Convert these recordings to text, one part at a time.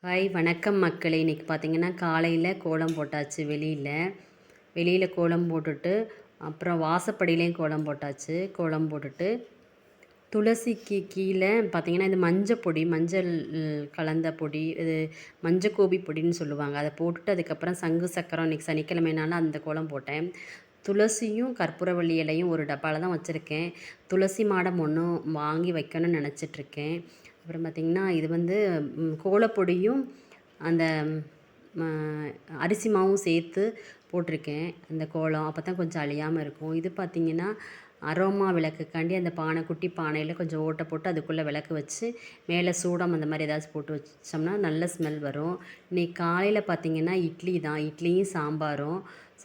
Hi வணக்கம் மக்களே. இன்றைக்கி பார்த்திங்கன்னா காலையில் கோலம் போட்டாச்சு. வெளியில் கோலம் போட்டுட்டு அப்புறம் வாசப்படியிலையும் கோலம் போட்டாச்சு. கோலம் போட்டுட்டு துளசிக்கு கீழே பார்த்திங்கன்னா இது மஞ்சள் கலந்த பொடி, இது மஞ்சக்கோபி பொடின்னு சொல்லுவாங்க. அதை போட்டுட்டு அதுக்கப்புறம் சங்கு சக்கரம், இன்றைக்கி சனிக்கிழமைனால அந்த கோலம் போட்டேன். துளசியும் கற்பூரவள்ளி இலையும் ஒரு டப்பாவில் தான் வச்சுருக்கேன். துளசி மாடம் ஒன்று வாங்கி வைக்கணும்னு நினச்சிட்ருக்கேன். அப்புறம் பார்த்திங்கன்னா இது வந்து கோலப்பொடியும் அந்த அரிசி மாவும் சேர்த்து போட்டிருக்கேன் அந்த கோலம். அப்போ தான் கொஞ்சம் அழியாமல் இருக்கும். இது பார்த்திங்கன்னா அரோமா விளக்குக்காண்டி அந்த குட்டி பானையில் கொஞ்சம் ஓட்டை போட்டு அதுக்குள்ளே விளக்கு வச்சு மேலே சூடம் அந்த மாதிரி ஏதாச்சும் போட்டு வச்சோம்னா நல்ல ஸ்மெல் வரும். இன்றைக்கி காலையில் பார்த்திங்கன்னா இட்லி தான். இட்லியும்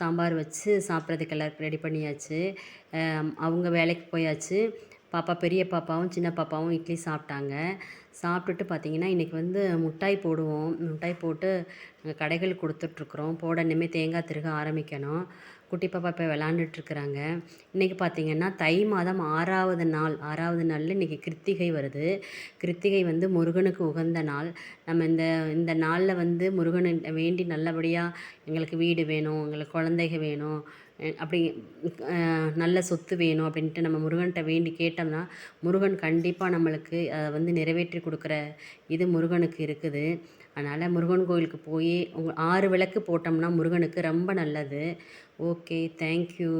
சாம்பார் வச்சு சாப்பிட்றதுக்கு எல்லோரும் ரெடி பண்ணியாச்சு. அவங்க வேலைக்கு போயாச்சு. பெரிய பாப்பாவும் சின்ன பாப்பாவும் இட்லி சாப்பிட்டாங்க. சாப்பிட்டுட்டு பார்த்திங்கன்னா இன்றைக்கி வந்து முட்டாய் போடுவோம். முட்டாய் போட்டு கடைகளுக்கு கொடுத்துட்ருக்குறோம். போட இனிமேல் தேங்காய் திருக ஆரம்பிக்கணும். குட்டி பாப்பா இப்போ விளாண்டுட்ருக்குறாங்க. இன்றைக்கி பார்த்திங்கன்னா தை மாதம் 6வது நாளில் இன்றைக்கி கிருத்திகை வருது. கிருத்திகை வந்து முருகனுக்கு உகந்த நாள். நம்ம இந்த நாளில் வந்து முருகனை வேண்டி நல்லபடியாக எங்களுக்கு வீடு வேணும், எங்களுக்கு குழந்தைக வேணும், அப்படி நல்ல சொத்து வேணும் அப்படின்ட்டு நம்ம முருகன்கிட்ட வேண்டி கேட்டோம்னா முருகன் கண்டிப்பாக நம்மளுக்கு வந்து நிறைவேற்றி கொடுக்குற இது முருகனுக்கு இருக்குது. அதனால் முருகன் கோயிலுக்கு போய் 6 விளக்கு போட்டோம்னா முருகனுக்கு ரொம்ப நல்லது. Okay, thank you.